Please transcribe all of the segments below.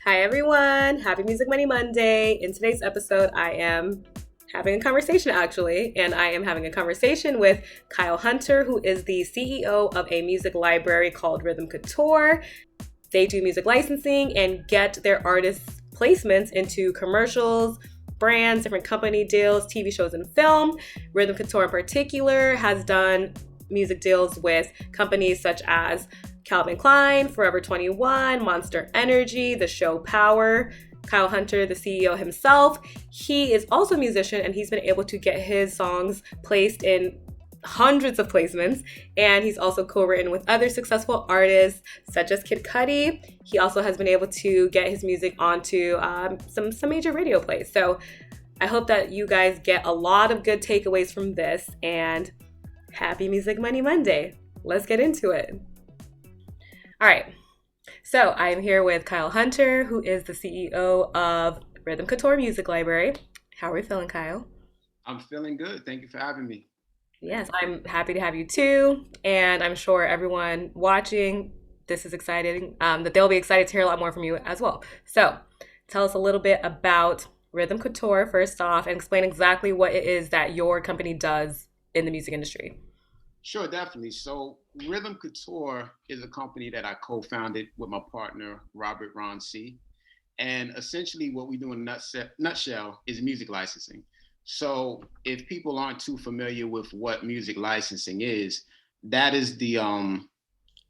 Hi, everyone. Happy Music Money Monday. In today's episode, I am having a conversation actually, and I am having a conversation with Kyle Hunter, who is the CEO of a music library called Rhythm Couture. They do music licensing and get their artists' placements into commercials, brands, different company deals, TV shows, and film. Rhythm Couture, in particular, has done music deals with companies such as Calvin Klein, Forever 21, Monster Energy, the show Power. Kyle Hunter, the CEO himself, he is also a musician and he's been able to get his songs placed in hundreds of placements, and he's also co-written with other successful artists such as Kid Cudi. He also has been able to get his music onto some major radio plays. So I hope that you guys get a lot of good takeaways from this, and happy Music Money Monday. Let's get into it. All right. So I'm here with Kyle Hunter, who is the CEO of Rhythm Couture Music Library. How are we feeling, Kyle? I'm feeling good. Thank you for having me. Yes, I'm happy to have you too. And I'm sure everyone watching this is exciting, that they'll be excited to hear a lot more from you as well. So tell us a little bit about Rhythm Couture first off and explain exactly what it is that your company does in the music industry. Sure, definitely. So, Rhythm Couture is a company that I co-founded with my partner Robert Ron C. And essentially, what we do in a nutshell is music licensing. So, if people aren't too familiar with what music licensing is, that is the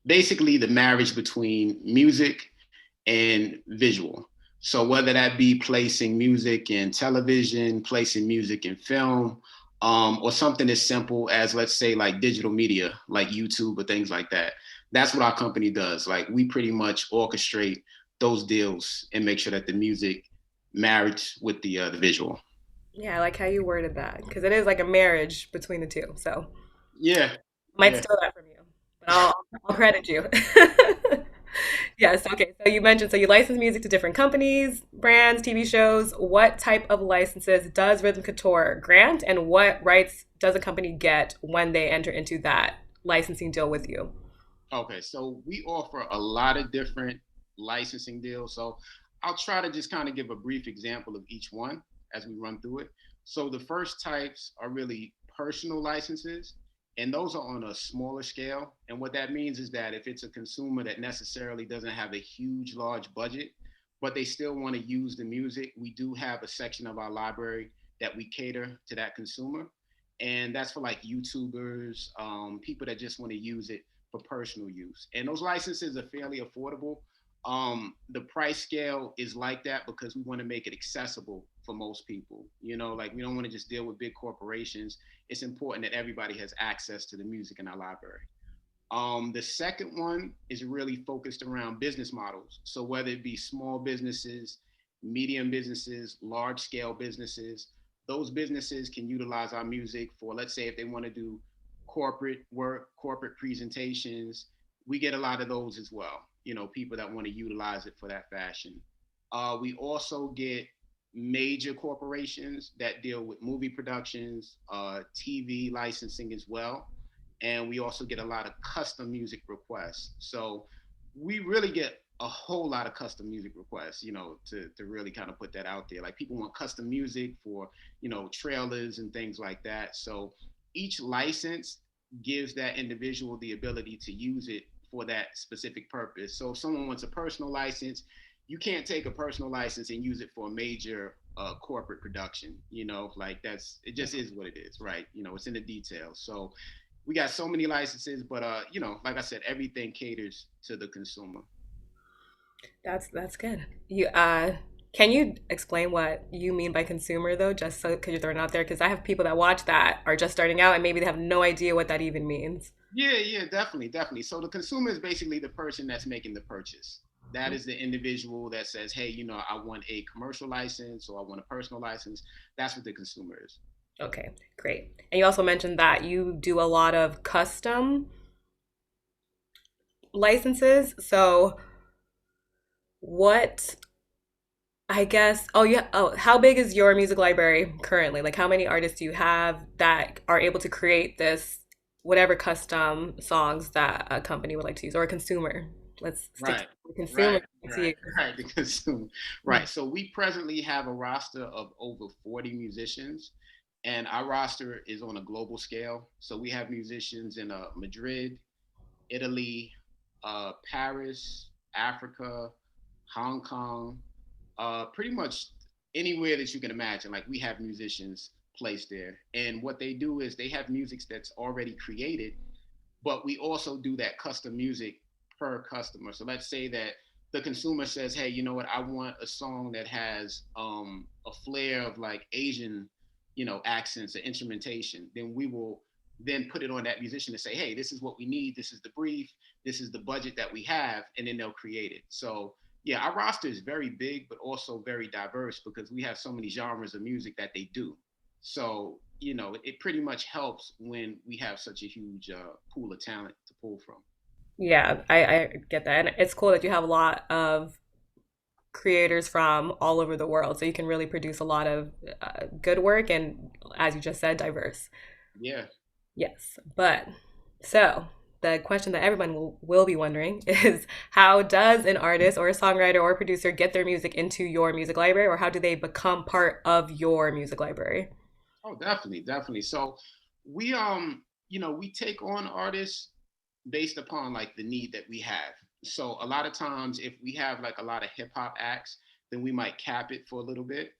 basically the marriage between music and visual. So whether that be placing music in television, placing music in film, or something as simple as, let's say, like digital media, like YouTube or things like that. That's what our company does. Like we pretty much orchestrate those deals and make sure that the music marries with the visual. Yeah, I like how you worded that because it is like a marriage between the two. So Yeah, might yeah. steal that from you, but I'll credit you. Yes, okay. So you mentioned so you license music to different companies, brands, TV shows. What type of licenses does Rhythm Couture grant, and what rights does a company get when they enter into that licensing deal with you? Okay, so we offer a lot of different licensing deals. So I'll try to just kind of give a brief example of each one as we run through it. So the first types are really personal licenses, and those are on a smaller scale. And what that means is that if it's a consumer that necessarily doesn't have a huge, large budget, but they still want to use the music, we do have a section of our library that we cater to that consumer. And that's for like YouTubers, people that just want to use it for personal use. And those licenses are fairly affordable. The price scale is like that because we want to make it accessible for most people. You know, like we don't want to just deal with big corporations. It's important that everybody has access to the music in our library. The second one is really focused around business models. So whether it be small businesses, medium businesses, large scale businesses, those businesses can utilize our music for, let's say, if they want to do corporate work, corporate presentations, we get a lot of those as well. You know, people that want to utilize it for that fashion. We also get major corporations that deal with movie productions, TV licensing as well, and we also get a lot of custom music requests. So we really get a whole lot of custom music requests, you know, to really kind of put that out there. Like people want custom music for, you know, trailers and things like that. So each license gives that individual the ability to use it for that specific purpose. So if someone wants a personal license, you can't take a personal license and use it for a major corporate production. You know, like that's it just is what it is, right? You know, it's in the details. So we got so many licenses, but you know, like I said, everything caters to the consumer. That's good. You can you explain what you mean by consumer though, just so because you're throwing it out there? Because I have people that watch that are just starting out and maybe they have no idea what that even means. Yeah, yeah, definitely, definitely. So the consumer is basically the person that's making the purchase. That is the individual that says, "Hey, you know, I want a commercial license or I want a personal license." That's what the consumer is. Okay, great. And you also mentioned that you do a lot of custom licenses. So what I guess, oh yeah, oh, how big is your music library currently? Like how many artists do you have that are able to create this whatever custom songs that a company would like to use or a consumer? let's stick to Right, the consumer. right, To you. right, right. To consume. Right. So we presently have a roster of over 40 musicians, and our roster is on a global scale. So we have musicians in Madrid, Italy, Paris, Africa, Hong Kong, pretty much anywhere that you can imagine. Like we have musicians placed there, and what they do is they have music that's already created, but we also do that custom music per customer. So let's say that the consumer says, "Hey, you know what? I want a song that has a flair of like Asian, accents or instrumentation." Then we will then put it on that musician to say, "Hey, this is what we need. This is the brief. This is the budget that we have," and then they'll create it. So yeah, our roster is very big, but also very diverse because we have so many genres of music that they do. So, it pretty much helps when we have such a huge pool of talent to pull from. Yeah, I get that. And it's cool that you have a lot of creators from all over the world. So you can really produce a lot of good work and, as you just said, diverse. Yeah. Yes. But so the question that everyone will be wondering is how does an artist or a songwriter or a producer get their music into your music library, or how do they become part of your music library? Oh, definitely, definitely. So we we take on artists based upon like the need that we have. So a lot of times if we have like a lot of hip hop acts, then we might cap it for a little bit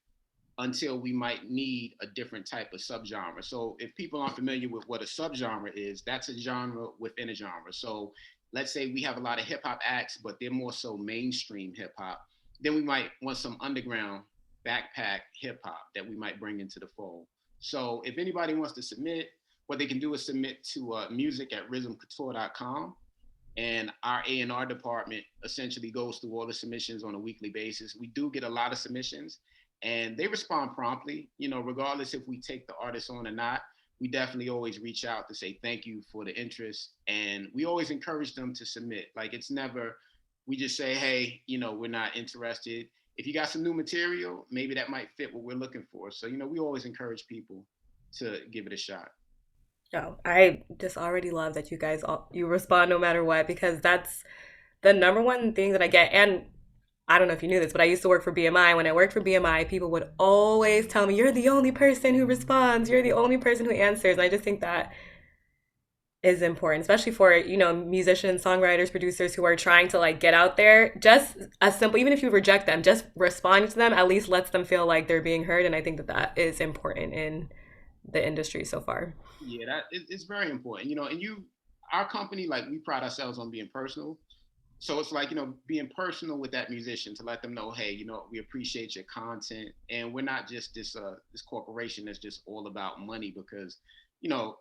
until we might need a different type of subgenre. So if people aren't familiar with what a subgenre is, that's a genre within a genre. So let's say we have a lot of hip hop acts, but they're more so mainstream hip hop. Then we might want some underground backpack hip hop that we might bring into the fold. So if anybody wants to submit, what they can do is submit to music@rhythmcouture.com, and our A&R department essentially goes through all the submissions on a weekly basis. We do get a lot of submissions, and they respond promptly. Regardless if we take the artist on or not, we definitely always reach out to say thank you for the interest, and we always encourage them to submit. Like it's never we just say, hey, we're not interested. If you got some new material, maybe that might fit what we're looking for. So we always encourage people to give it a shot. Oh, I just already love that you guys you respond no matter what, because that's the number one thing that I get. And I don't know if you knew this, but I used to work for BMI. When I worked for BMI, people would always tell me, "You're the only person who responds. You're the only person who answers." And I just think that is important, especially for, musicians, songwriters, producers who are trying to like get out there. Just a simple, even if you reject them, just responding to them at least lets them feel like they're being heard. And I think that that is important in the industry so far. Yeah, it's very important. Our company, like we pride ourselves on being personal. So it's like, being personal with that musician to let them know, hey, we appreciate your content, and we're not just this corporation that's just all about money, because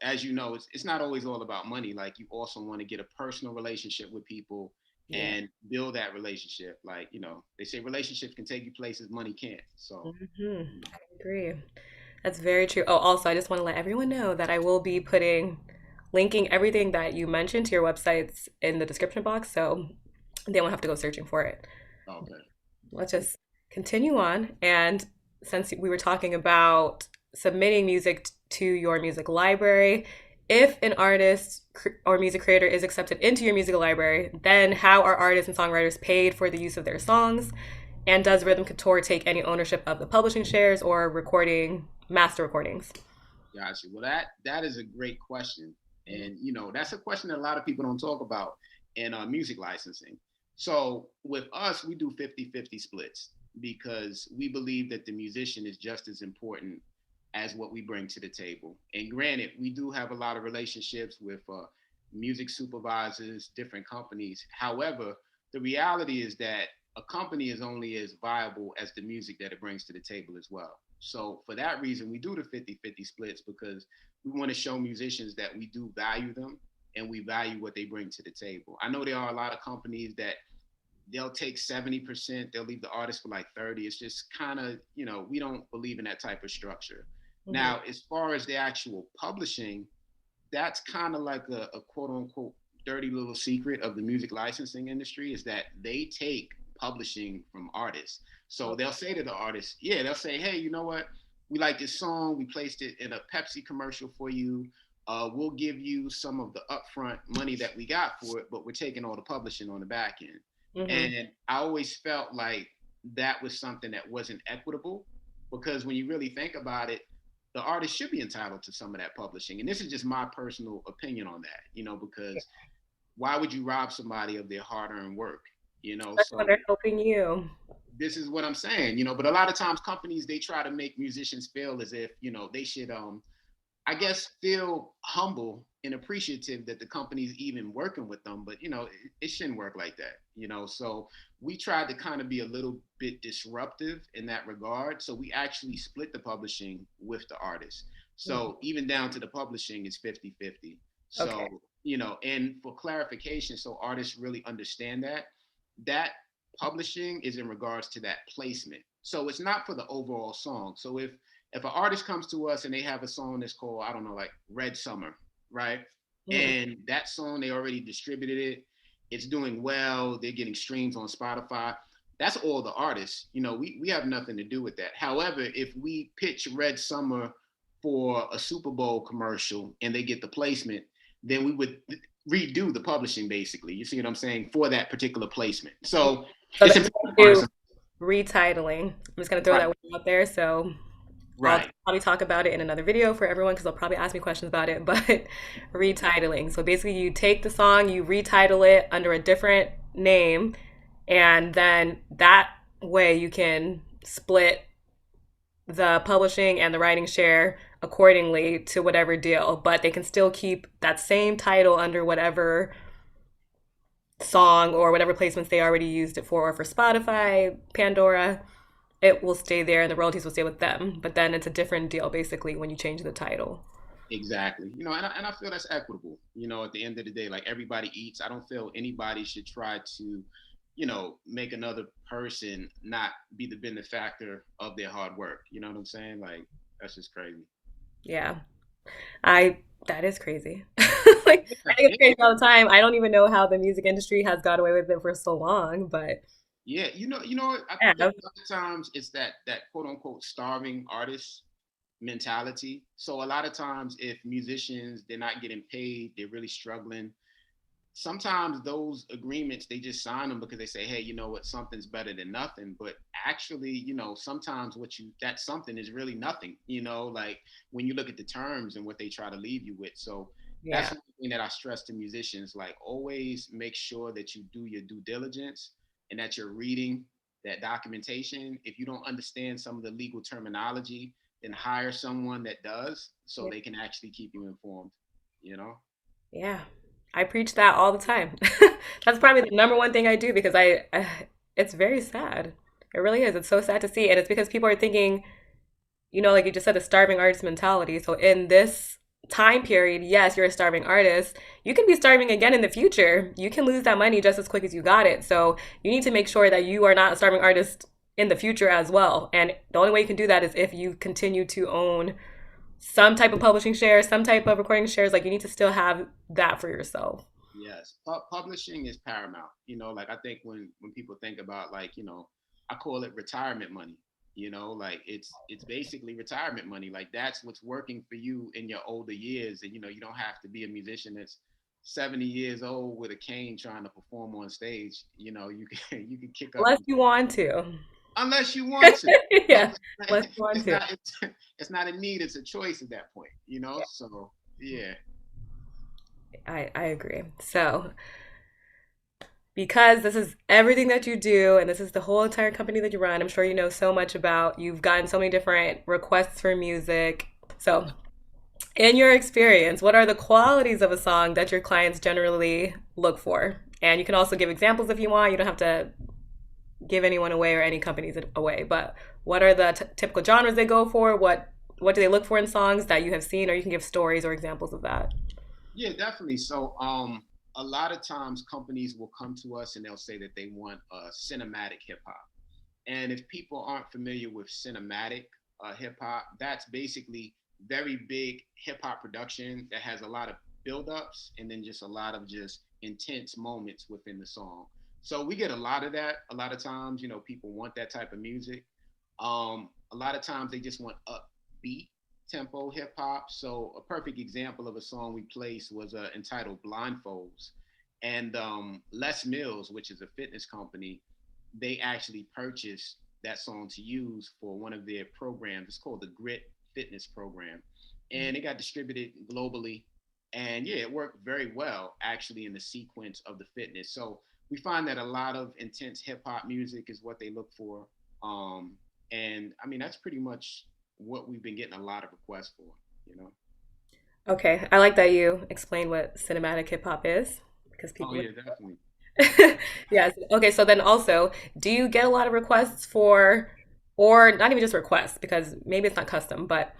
as it's not always all about money. Like you also want to get a personal relationship with people Yeah. and build that relationship. Like they say relationships can take you places money can't. So I agree. That's very true. Oh, also, I just want to let everyone know that I will be linking everything that you mentioned to your websites in the description box, so they won't have to go searching for it. okay. Let's just continue on. And since we were talking about submitting music to your music library, if an artist or music creator is accepted into your music library, then how are artists and songwriters paid for the use of their songs? And does Rhythm Couture take any ownership of the publishing shares or recording master recordings? Gotcha. Well, that is a great question, and that's a question that a lot of people don't talk about in music licensing. So with us, we do 50-50 splits because we believe that the musician is just as important as what we bring to the table. And granted, we do have a lot of relationships with music supervisors, different companies. However, the reality is that a company is only as viable as the music that it brings to the table as well. So for that reason, we do the 50-50 splits because we want to show musicians that we do value them and we value what they bring to the table. I know there are a lot of companies that they'll take 70%, they'll leave the artist for like 30. It's just kind of, we don't believe in that type of structure. Mm-hmm. Now, as far as the actual publishing, that's kind of like a quote unquote dirty little secret of the music licensing industry, is that they take publishing from artists. So they'll say to the artist, yeah, they'll say, hey, you know what? We like this song. We placed it in a Pepsi commercial for you. we'll give you some of the upfront money that we got for it, but we're taking all the publishing on the back end. Mm-hmm. And I always felt like that was something that wasn't equitable, because when you really think about it, the artist should be entitled to some of that publishing. And this is just my personal opinion on that, because why would you rob somebody of their hard-earned work? Especially when So they're helping you. this is what I'm saying, but a lot of times companies, they try to make musicians feel as if, they should I guess feel humble and appreciative that the company's even working with them, but it shouldn't work like that. So we tried to kind of be a little bit disruptive in that regard. So we actually split the publishing with the artist. Mhm. So even down to the publishing is 50-50. Okay. So, and for clarification, so artists really understand that publishing is in regards to that placement. So it's not for the overall song. So if an artist comes to us and they have a song that's called, I don't know, like Red Summer, right? Mhm. And that song, they already distributed it. It's doing well. They're getting streams on Spotify. That's all the artists. We have nothing to do with that. However, if we pitch Red Summer for a Super Bowl commercial and they get the placement, then we would redo the publishing, basically. You see what I'm saying? For that particular placement. So So it's that you important to do artists. retitling. I'm just gonna throw Right, that one out there. So I'll right. probably talk about it in another video for everyone because they'll probably ask me questions about it. But retitling. So basically, you take the song, you retitle it under a different name, and then that way you can split the publishing and the writing share accordingly to whatever deal. But they can still keep that same title under whatever song or whatever placements they already used it for, or for Spotify, Pandora, it will stay there and the royalties will stay with them. But then it's a different deal basically when you change the title. Exactly. And I feel that's equitable. At the end of the day, like everybody eats. I don't feel anybody should try to, make another person not be the benefactor of their hard work. You know what I'm saying? Like, that's just crazy. Yeah. I That is crazy. Like I Yeah, think it's crazy all the time. I don't even know how the music industry has got away with it for so long, but yeah. What I yeah. think a lot of times it's that quote unquote starving artist mentality. So a lot of times if musicians, they're not getting paid, they're really struggling, sometimes those agreements, they just sign them because they say, hey, you know what, something's better than nothing. But actually, sometimes that something is really nothing, like when you look at the terms and what they try to leave you with. So that's Yeah. one thing that I stress to musicians, like always make sure that you do your due diligence and that you're reading that documentation. If you don't understand some of the legal terminology, then hire someone that does, so Yeah. they can actually keep you informed, you know? Yeah. I preach that all the time. That's probably the number one thing I do because it's very sad. It really is. It's so sad to see. And it's because people are thinking, like you just said, the starving artist mentality. So in this time period, yes, you're a starving artist. You can be starving again in the future. You can lose that money just as quick as you got it. So you need to make sure that you are not a starving artist in the future as well. And the only way you can do that is if you continue to own some type of publishing shares, some type of recording shares. Like you need to still have that for yourself. Yes, publishing is paramount. Like I think when people think about, like, I call it retirement money. Like it's basically retirement money. Like that's what's working for you in your older years, and you don't have to be a musician that's 70 years old with a cane trying to perform on stage. You can you can kick up Unless you want to. unless you want to. But Yeah, unless you want it's to. not it's not a need, it's a choice at that point. So yeah. I agree. So because this is everything that you do and this is the whole entire company that you run, I'm sure you know so much about. You've gotten so many different requests for music. So, in your experience, what are the qualities of a song that your clients generally look for? And you can also give examples if you want. You don't have to give anyone away or any companies away, but what are the typical genres they go for? What do they look for in songs that you have seen, or you can give stories or examples of that? Yeah, definitely. So, a lot of times companies will come to us and they'll say that they want cinematic hip hop. And if people aren't familiar with cinematic hip hop, that's basically very big hip hop production that has a lot of build-ups and then just a lot of just intense moments within the song. So we get a lot of that. A lot of times, people want that type of music. A lot of times they just want upbeat tempo hip hop. So a perfect example of a song we placed was entitled Blindfolds. And Les Mills, which is a fitness company, they actually purchased that song to use for one of their programs. It's called the Grit Fitness Program. And it got distributed globally. And yeah, it worked very well actually in the sequence of the fitness. So we find that a lot of intense hip hop music is what they look for. Um, and I mean, that's pretty much what we've been getting a lot of requests for, you know? Okay, I like that you explained what cinematic hip hop is because Oh, people yeah, definitely. Yes. Okay, so then also, do you get a lot of requests for, or not even just requests, because maybe it's not custom, but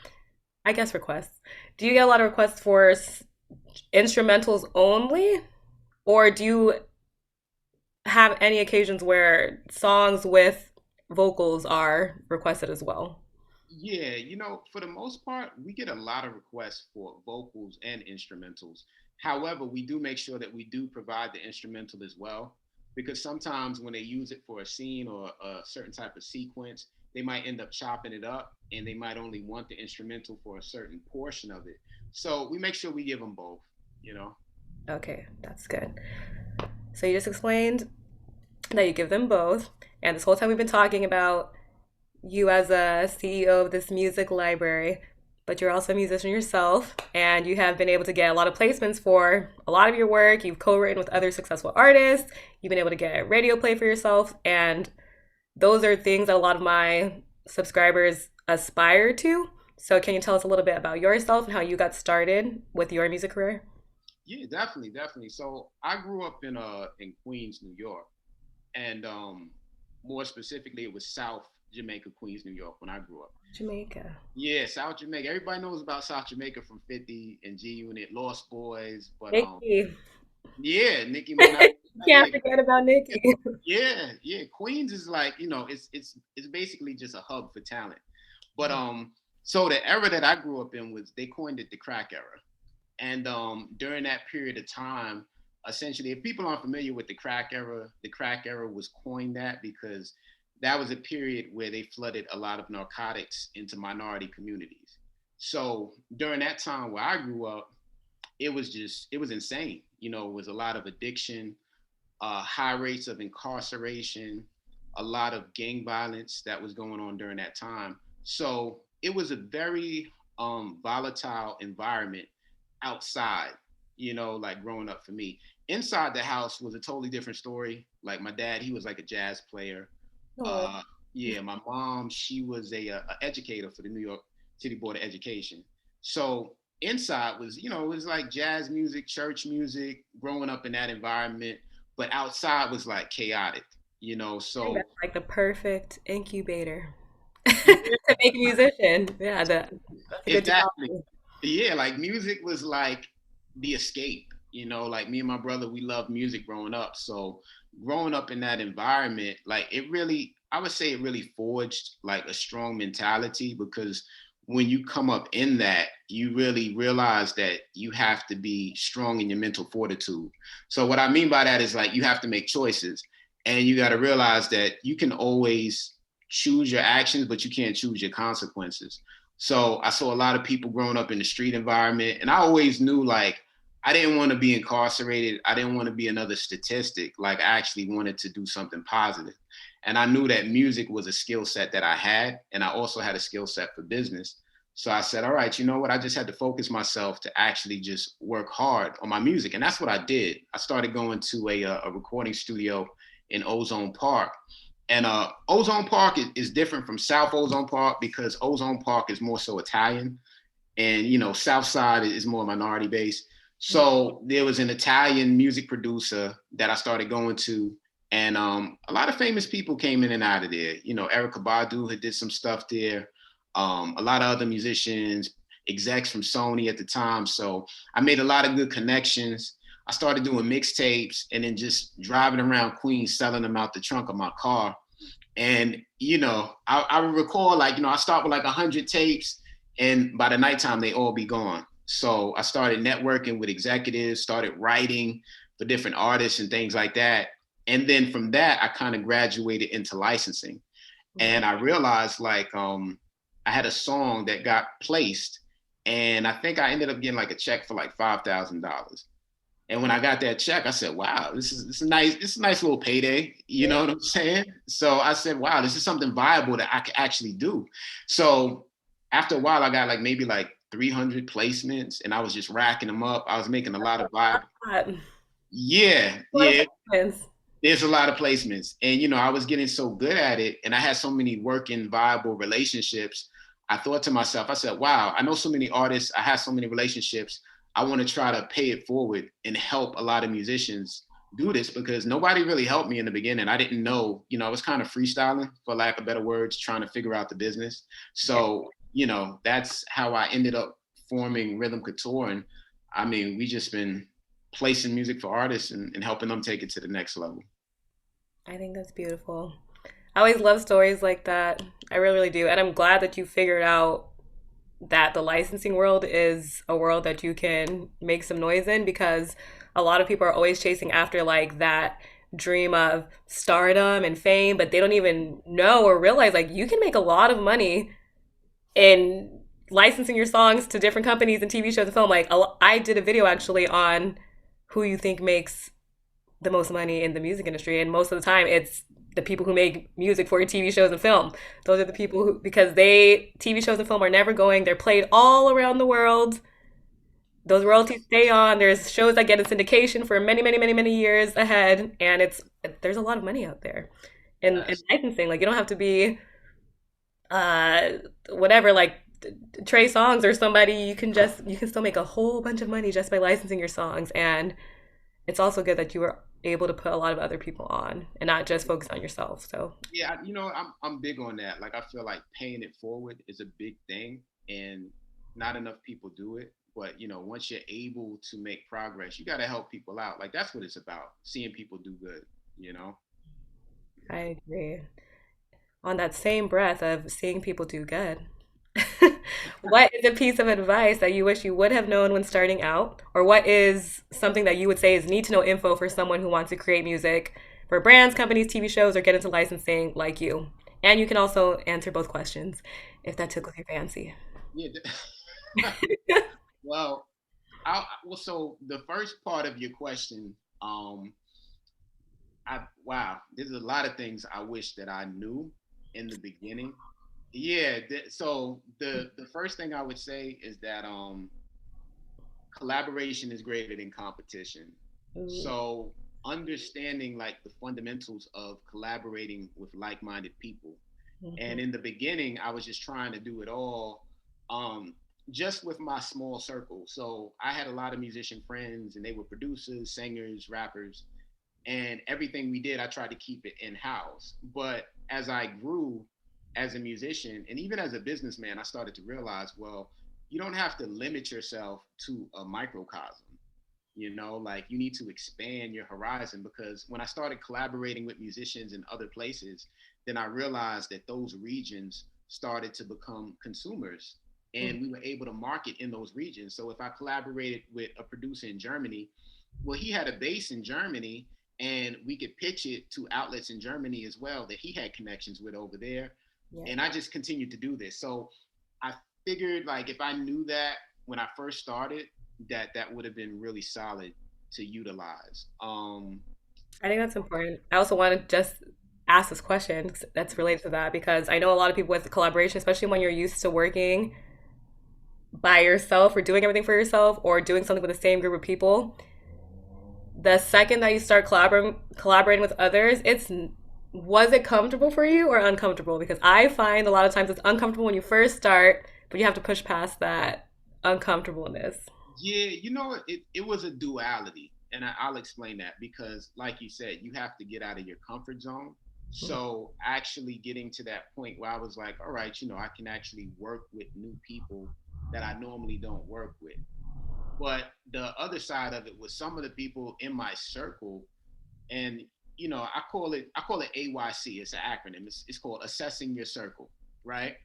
I guess requests. Do you get a lot of requests for instrumentals only, or do you have any occasions where songs with vocals are requested as well? Yeah, for the most part, we get a lot of requests for vocals and instrumentals. However, we do make sure that we do provide the instrumental as well, because sometimes when they use it for a scene or a certain type of sequence, they might end up chopping it up and they might only want the instrumental for a certain portion of it. So we make sure we give them both, you know? Okay, that's good. So you just explained that you give them both, and this whole time we've been talking about you as a CEO of this music library, but you're also a musician yourself, and you have been able to get a lot of placements for a lot of your work. You've co-written with other successful artists. You've been able to get radio play for yourself, and those are things that a lot of my subscribers aspire to. So, can you tell us a little bit about yourself and how you got started with your music career? Yeah, definitely, definitely. So I grew up in Queens, New York, and more specifically, it was South Jamaica, Queens, New York when I grew up. Jamaica. Yeah, South Jamaica. Everybody knows about South Jamaica from 50 and G Unit, Lost Boys, but Nikki. yeah, Nicki Minaj. Yeah, Can't forget about Nikki. yeah. Queens is like it's basically just a hub for talent. But so the era that I grew up in was they coined it the crack era, and during that period of time, essentially, if people aren't familiar with the crack era was coined that because that was a period where they flooded a lot of narcotics into minority communities. So during that time where I grew up, it was insane. It was a lot of addiction, high rates of incarceration, a lot of gang violence that was going on during that time. So it was a very volatile environment outside, like growing up for me. Inside the house was a totally different story. Like my dad, he was like a jazz player. Oh, Uh, yeah, my mom, she was a educator for the New York City Board of Education. So inside was, it was like jazz music, church music, growing up in that environment. But outside was like chaotic, I think So that's like the perfect incubator yeah, to make a musician. Yeah, that's a good exactly. job. Yeah, like music was like the escape, like me and my brother, we loved music growing up. So growing up in that environment, like I would say it really forged like a strong mentality because when you come up in that, you really realize that you have to be strong in your mental fortitude. So what I mean by that is like you have to make choices and you got to realize that you can always choose your actions, but you can't choose your consequences. So I saw a lot of people growing up in the street environment, and I always knew like I didn't want to be incarcerated. I didn't want to be another statistic. Like I actually wanted to do something positive. And I knew that music was a skill set that I had, and I also had a skill set for business. So I said, all right, you know what? I just had to focus myself to actually just work hard on my music. And that's what I did. I started going to a recording studio in Ozone Park. And Ozone Park is different from South Ozone Park because Ozone Park is more so Italian, and South Side is more minority based. So there was an Italian music producer that I started going to, and a lot of famous people came in and out of there. Erica Badu had did some stuff there. A lot of other musicians, execs from Sony at the time. So I made a lot of good connections. I started doing mixtapes and then just driving around Queens selling them out the trunk of my car. And I would recall like I start with like 100 tapes, and by the nighttime they all be gone. So I started networking with executives, started writing for different artists and things like that. And then from that, I kind of graduated into licensing. And I realized like I had a song that got placed, and I think I ended up getting like a check for like $5,000. And when I got that check, I said, "Wow, this is nice. This is a nice little payday." You Yeah. know what I'm saying? So I said, "Wow, this is something viable that I could actually do." So after a while, I got like maybe like 300 placements, and I was just racking them up. I was making a lot of vibe. A Yeah, lot of yeah. sense. There's a lot of placements, and I was getting so good at it, and I had so many working viable relationships. I thought to myself, I said, wow, I know so many artists, I have so many relationships. I want to try to pay it forward and help a lot of musicians do this, because nobody really helped me in the beginning. I didn't know, I was kind of freestyling, for lack of better words, trying to figure out the business. Yeah. So that's how I ended up forming Rhythm Couture. And I mean, we just been placing music for artists and helping them take it to the next level. I think that's beautiful. I always love stories like that. I really, really do. And I'm glad that you figured out that the licensing world is a world that you can make some noise in, because a lot of people are always chasing after like that dream of stardom and fame, but they don't even know or realize like you can make a lot of money in licensing your songs to different companies and TV shows and film. Like I did a video actually on who you think makes the most money in the music industry, and most of the time it's the people who make music for TV shows and film. Those are the people who, because they TV shows and film are never going. They're played all around the world. Those royalties stay on. There's shows that get in syndication for many, many, many, many years ahead, and there's a lot of money out there. And Yes. licensing, like you don't have to be uh whatever like Trey Songs or somebody. You can still make a whole bunch of money just by licensing your songs, and it's also good that you were able to put a lot of other people on and not just focus on yourself. So Yeah, I'm big on that. Like I feel like paying it forward is a big thing, and not enough people do it. But once you're able to make progress, you got to help people out. Like that's what it's about, seeing people do good, you know? I agree. On that same breath of seeing people do good, what is a piece of advice that you wish you would have known when starting out? Or what is something that you would say is need to know info for someone who wants to create music for brands, companies, TV shows, or get into licensing like you? And you can also answer both questions if that tickles your fancy. Yeah. Well, so the first part of your question, um, wow, there's a lot of things I wish that I knew in the beginning. Yeah, so the first thing I would say is that collaboration is greater than competition. Ooh. So understanding like the fundamentals of collaborating with like-minded people. Mhm. And in the beginning, I was just trying to do it all um, just with my small circle. So I had a lot of musician friends, and they were producers, singers, rappers, and everything we did, I tried to keep it in house. But as I grew as a musician and even as a businessman, I started to realize, well, you don't have to limit yourself to a microcosm. Like you need to expand your horizon, because when I started collaborating with musicians in other places, then I realized that those regions started to become consumers, Mhm. and we were able to market in those regions. So if I collaborated with a producer in Germany, well, he had a base in Germany, and we could pitch it to outlets in Germany as well that he had connections with over there. Yeah. And I just continued to do this. So I figured like if I knew that when I first started, that would have been really solid to utilize. I think that's important. I also want to just ask this question that's related to that, because I know a lot of people with collaboration, especially when you're used to working by yourself or doing everything for yourself or doing something with the same group of people, the second that you start collaborating with others, it's was it comfortable for you or uncomfortable? Because I find a lot of times it's uncomfortable when you first start, but you have to push past that uncomfortableness. Yeah, it was a duality. And I'll explain that, because, like you said, you have to get out of your comfort zone. So, actually getting to that point where I was like, all right, I can actually work with new people that I normally don't work with. But the other side of it was some of the people in my circle, and I call it AYC. It's an acronym. It's called assessing your circle, right?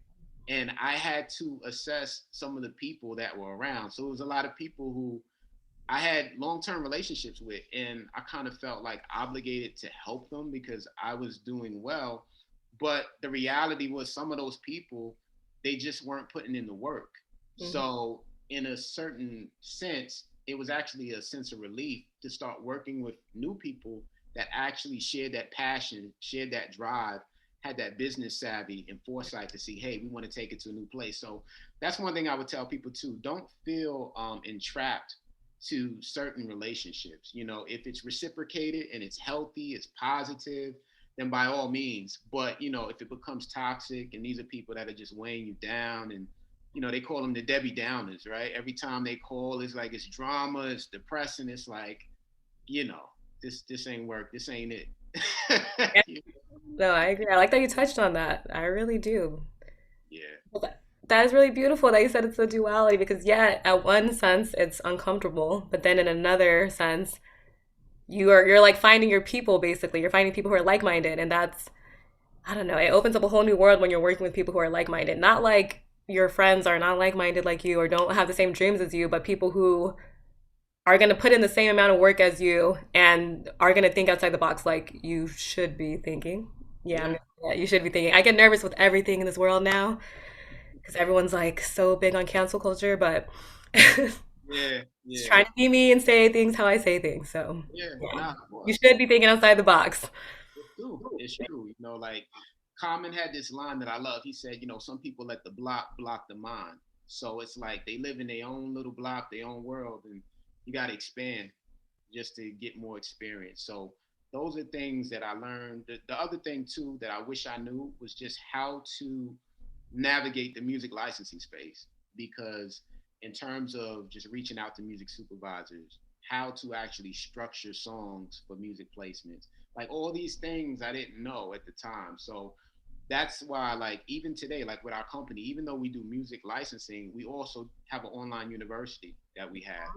And I had to assess some of the people that were around. So it was a lot of people who I had long-term relationships with, and I kind of felt like obligated to help them because I was doing well. But the reality was, some of those people, they just weren't putting in the work. Mm-hmm. So in a certain sense, it was actually a sense of relief to start working with new people that actually shared that passion, shared that drive, had that business savvy and foresight to see, hey, we want to take it to a new place. So that's one thing I would tell people too. Don't feel entrapped to certain relationships. You know, if it's reciprocated and it's healthy, it's positive, then by all means. But, you know, if it becomes toxic and these are people that are just weighing you down, and, you know, they call them the Debbie Downers, right? Every time they call, it's like, it's drama, it's depressing. It's like, you know, this ain't work. This ain't it. No, I agree. I like that you touched on that. I really do. Yeah. Well, that is really beautiful that you said it's a duality, because yeah, at one sense it's uncomfortable, but then in another sense you're like finding your people. Basically, you're finding people who are like-minded, and that's, I don't know, it opens up a whole new world when you're working with people who are like-minded. Not like your friends are not like-minded like you or don't have the same dreams as you, but people who are going to put in the same amount of work as you and are going to think outside the box like you should be thinking. Yeah. You should be thinking. I get nervous with everything in this world now because everyone's like so big on cancel culture, but just trying to be me and say things how I say things. So you should be thinking outside the box. It's true. You know, like Common had this line that I love. He said, you know, some people let the block the mind. So it's like they live in their own little block, their own world, and you got to expand just to get more experience. So those are things that I learned. The other thing too that I wish I knew was just how to navigate the music licensing space, because in terms of just reaching out to music supervisors, how to actually structure songs for music placements, like all these things I didn't know at the time. So that's why, like, even today, like with our company, even though we do music licensing, we also have an online university that we have.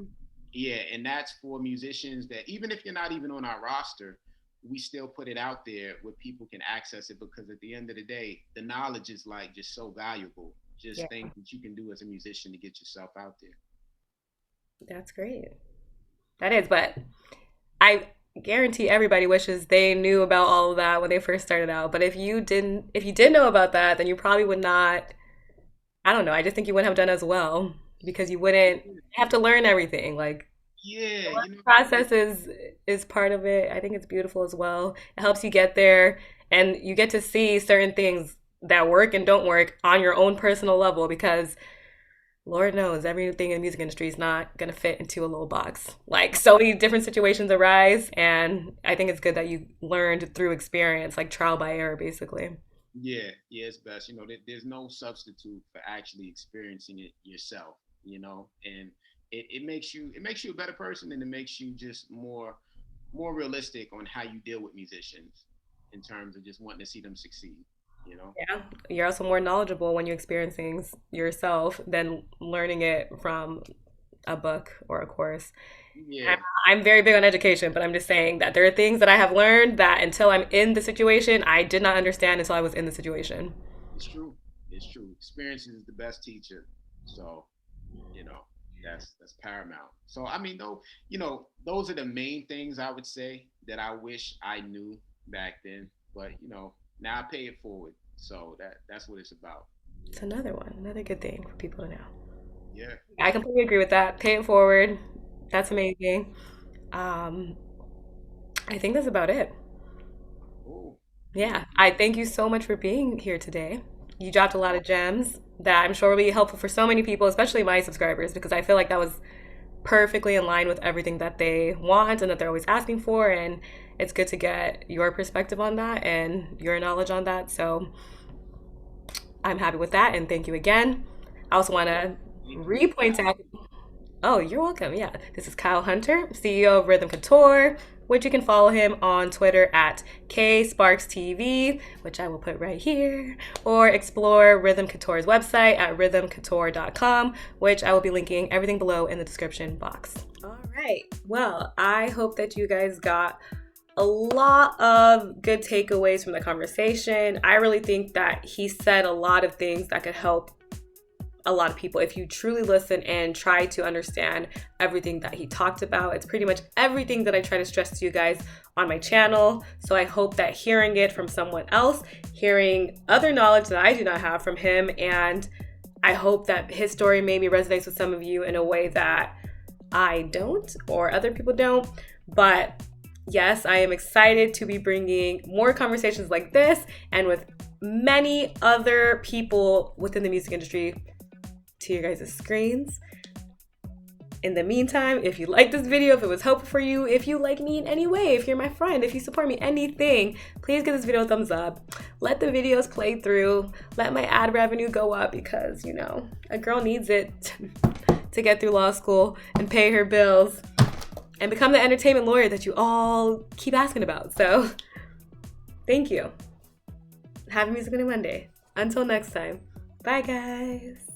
Yeah, and that's for musicians that even if you're not even on our roster, we still put it out there where people can access it, because at the end of the day, the knowledge is like just so valuable. Just things that you can do as a musician to get yourself out there. That's great. That is, but I guarantee everybody wishes they knew about all of that when they first started out. But if you did know about that, then you probably would not, I don't know, I just think you wouldn't have done as well, because you wouldn't have to learn everything. Like, you know, process is part of it. I think it's beautiful as well. It helps you get there, and you get to see certain things that work and don't work on your own personal level, because Lord knows everything in the music industry is not going to fit into a little box. Like, so many different situations arise, and I think it's good that you learned through experience, like trial by error, basically. Yeah, it's best. You know, there's no substitute for actually experiencing it yourself, you know, and it makes you a better person, and it makes you just more realistic on how you deal with musicians in terms of just wanting to see them succeed, you know? Yeah. You're also more knowledgeable when you experience things yourself than learning it from a book or a course. Yeah. I'm very big on education, but I'm just saying that there are things that I have learned that until I'm in the situation, I did not understand until I was in the situation. It's true. Experience is the best teacher. So, you know, that's paramount. So, I mean, though, you know, those are the main things I would say that I wish I knew back then. But, you know, now I pay it forward. So that's what it's about. It's another good thing for people to know. Yeah. I completely agree with that. Pay it forward. That's amazing. I think that's about it. Ooh. Yeah. I thank you so much for being here today. You dropped a lot of gems that I'm sure will be helpful for so many people, especially my subscribers, because I feel like that was perfectly in line with everything that they want and that they're always asking for. And it's good to get your perspective on that and your knowledge on that. So I'm happy with that. And thank you again. I also want to re-point out. Oh, you're welcome. Yeah. This is Kyle Hunter, CEO of Rhythm Couture, which you can follow him on Twitter at KSparksTV, which I will put right here, or explore Rhythm Couture's website at rhythmcouture.com, which I will be linking everything below in the description box. All right. Well, I hope that you guys got a lot of good takeaways from the conversation. I really think that he said a lot of things that could help a lot of people. If you truly listen and try to understand everything that he talked about, it's pretty much everything that I try to stress to you guys on my channel. So I hope that hearing it from someone else, hearing other knowledge that I do not have from him, and I hope that his story maybe resonates with some of you in a way that I don't or other people don't. But yes, I am excited to be bringing more conversations like this and with many other people within the music industry to your guys' screens. In the meantime, if you like this video, if it was helpful for you, if you like me in any way, if you're my friend, if you support me, anything, please give this video a thumbs up. Let the videos play through. Let my ad revenue go up because, you know, a girl needs it to get through law school and pay her bills and become the entertainment lawyer that you all keep asking about. So, thank you. Happy Music Monday. Until next time. Bye, guys.